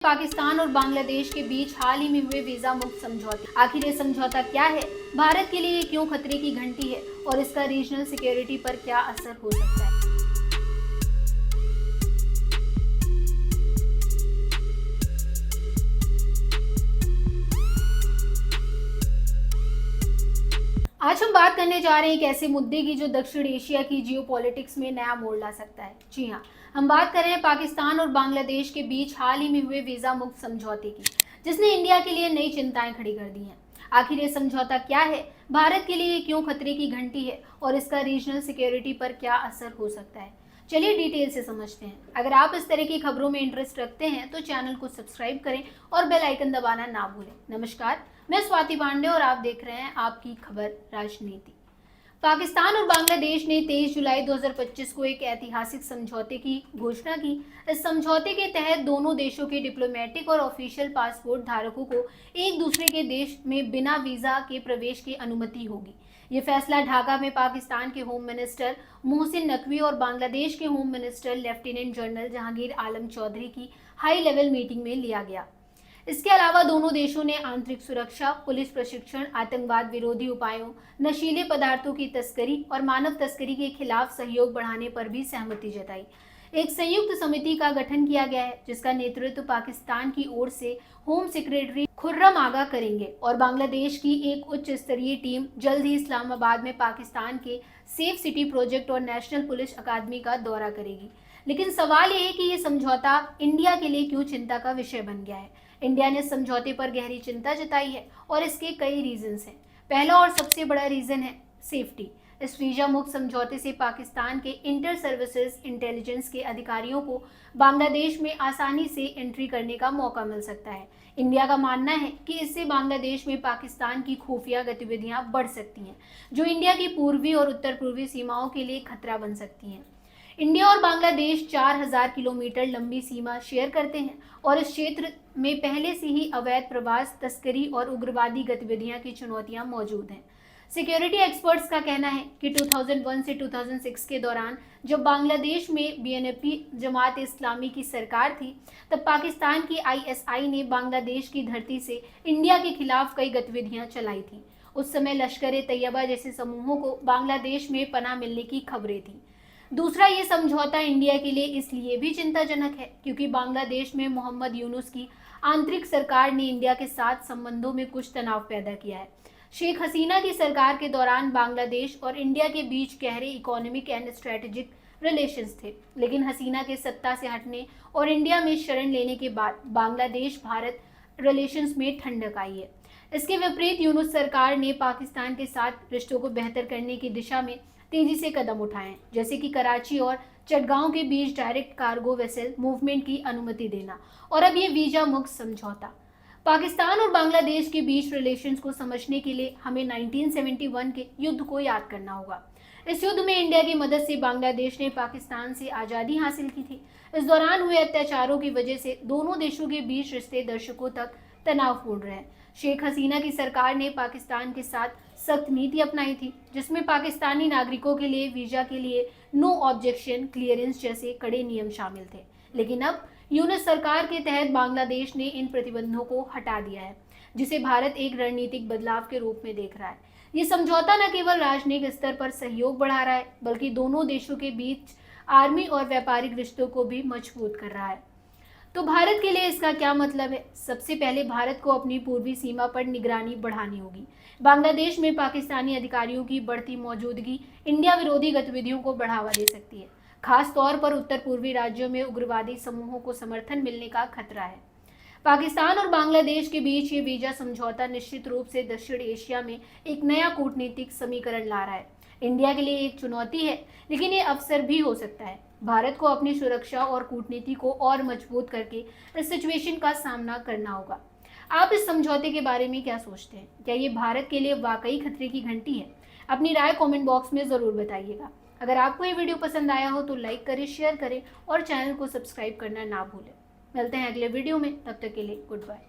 पाकिस्तान और बांग्लादेश के बीच हाल ही में हुए वीजा मुक्त समझौते। आखिर ये समझौता क्या है, भारत के लिए क्यों खतरे की घंटी है और इसका रीजनल सिक्योरिटी पर क्या असर हो सकता है। आज हम बात करने जा रहे हैं एक ऐसे मुद्दे की जो दक्षिण एशिया की जियोपॉलिटिक्स में नया मोड़ ला सकता है। जी हाँ, हम बात कर रहे हैं पाकिस्तान और बांग्लादेश के बीच हाल ही में हुए वीजा मुक्त समझौते की, जिसने इंडिया के लिए नई चिंताएं खड़ी कर दी हैं। आखिर ये समझौता क्या है, भारत के लिए क्यों खतरे की घंटी है और इसका रीजनल सिक्योरिटी पर क्या असर हो सकता है। चलिए डिटेल से समझते हैं। अगर आप इस तरह की खबरों में इंटरेस्ट रखते हैं तो चैनल को सब्सक्राइब करें और बेल आइकन दबाना ना भूलें। नमस्कार, मैं स्वाति पांडे और आप देख रहे हैं आपकी खबर राजनीति। पाकिस्तान और बांग्लादेश ने 23 जुलाई 2025 को एक ऐतिहासिक समझौते की घोषणा की। इस समझौते के तहत दोनों देशों के डिप्लोमेटिक और ऑफिशियल पासपोर्ट धारकों को एक दूसरे के देश में बिना वीजा के प्रवेश की अनुमति होगी। ये फैसला ढाका में पाकिस्तान के होम मिनिस्टर मोहसिन नकवी और बांग्लादेश के home minister lieutenant general Jahangir Alam Chowdhury की हाई लेवल मीटिंग में लिया गया। इसके अलावा दोनों देशों ने आंतरिक सुरक्षा, पुलिस प्रशिक्षण, आतंकवाद विरोधी उपायों, नशीले पदार्थों की तस्करी और मानव तस्करी के खिलाफ सहयोग बढ़ाने पर भी सहमति जताई। एक संयुक्त समिति का गठन किया गया है, जिसका नेतृत्व पाकिस्तान की ओर से होम सेक्रेटरी खुर्रम आगा करेंगे और बांग्लादेश की एक उच्च स्तरीय टीम जल्द ही इस्लामाबाद में पाकिस्तान के सेफ सिटी प्रोजेक्ट और नेशनल पुलिस अकादमी का दौरा करेगी। लेकिन सवाल यह है कि ये समझौता इंडिया के लिए क्यों चिंता का विषय बन गया है। इंडिया ने समझौते पर गहरी चिंता जताई है और इसके कई रीजंस हैं। पहला और सबसे बड़ा रीजन है सेफ्टी। इस वीजा मुक्त समझौते से पाकिस्तान के इंटर सर्विसेज इंटेलिजेंस के अधिकारियों को बांग्लादेश में आसानी से एंट्री करने का मौका मिल सकता है। इंडिया का मानना है कि इससे बांग्लादेश में पाकिस्तान की खुफिया गतिविधियां बढ़ सकती हैं, जो इंडिया की पूर्वी और उत्तर पूर्वी सीमाओं के लिए खतरा बन सकती हैं। इंडिया और बांग्लादेश 4000 किलोमीटर लंबी सीमा शेयर करते हैं और इस क्षेत्र में पहले से ही अवैध प्रवास, तस्करी और उग्रवादी गतिविधियां की चुनौतियां मौजूद हैं। सिक्योरिटी एक्सपर्ट्स का कहना है कि 2001 से 2006 के दौरान जब बांग्लादेश में बीएनपी जमात इस्लामी की सरकार थी, तब पाकिस्तान की आईएसआई ने बांग्लादेश की धरती से इंडिया के खिलाफ कई गतिविधियां चलाई थी। उस समय लश्कर-ए-तैयबा जैसे समूहों को बांग्लादेश में पनाह मिलने की खबरें थी। दूसरा, ये समझौता इंडिया के लिए इसलिए भी चिंताजनक है क्योंकि बांग्लादेश में मोहम्मद यूनुस की आंतरिक सरकार ने इंडिया के साथ संबंधों में कुछ तनाव पैदा किया है। शेख हसीना की सरकार के दौरान बांग्लादेश और इंडिया के बीच गहरे इकोनॉमिक एंड स्ट्रेटेजिक रिलेशंस थे, लेकिन हसीना के सत्ता से हटने और इंडिया में शरण लेने के बाद बांग्लादेश भारत रिलेशंस में ठंडक आई है। इसके विपरीत यूनुस सरकार ने पाकिस्तान के साथ रिश्तों को बेहतर करने की दिशा में तेजी से कदम उठाए, जैसे कि कराची और चटगांव के बीच डायरेक्ट कार्गो वेसल मूवमेंट की अनुमति देना और अब ये वीजा मुक्त समझौता। पाकिस्तान और बांग्लादेश के बीच रिलेशंस को समझने के लिए हमें 1971 के युद्ध को याद करना होगा। इस युद्ध में इंडिया की मदद से बांग्लादेश ने पाकिस्तान से आज़ादी हासिल की थी। इस दौरान हुए अत्याचारों की वजह से दोनों देशों के बीच रिश्ते दशकों तक तनावपूर्ण रहे। शेख हसीना की सरकार ने पाकिस्तान के साथ सख्त नीति अपनाई थी, जिसमें पाकिस्तानी नागरिकों के लिए वीजा के लिए नो ऑब्जेक्शन क्लियरेंस जैसे कड़े नियम शामिल थे। लेकिन अब यूनुस सरकार के तहत बांग्लादेश ने इन प्रतिबंधों को हटा दिया है, जिसे भारत एक रणनीतिक बदलाव के रूप में देख रहा है। ये समझौता न केवल राजनयिक स्तर पर सहयोग बढ़ा रहा है, बल्कि दोनों देशों के बीच आर्मी और व्यापारिक रिश्तों को भी मजबूत कर रहा है। तो भारत के लिए इसका क्या मतलब है? सबसे पहले भारत को अपनी पूर्वी सीमा पर निगरानी बढ़ानी होगी। बांग्लादेश में पाकिस्तानी अधिकारियों की बढ़ती मौजूदगी इंडिया विरोधी गतिविधियों को बढ़ावा दे सकती है। खास तौर पर उत्तर पूर्वी राज्यों में उग्रवादी समूहों को समर्थन मिलने का खतरा है। पाकिस्तान और बांग्लादेश के बीच ये वीजा समझौता निश्चित रूप से दक्षिण एशिया में एक नया कूटनीतिक समीकरण ला रहा है। इंडिया के लिए एक चुनौती है, लेकिन ये अवसर भी हो सकता है। भारत को अपनी सुरक्षा और कूटनीति को और मजबूत करके इस सिचुएशन का सामना करना होगा। आप इस समझौते के बारे में क्या सोचते हैं? क्या ये भारत के लिए वाकई खतरे की घंटी है? अपनी राय कमेंट बॉक्स में ज़रूर बताइएगा। अगर आपको ये वीडियो पसंद आया हो तो लाइक करें, शेयर करें और चैनल को सब्सक्राइब करना ना भूलें। मिलते हैं अगले वीडियो में, तब तक के लिए गुड बाय।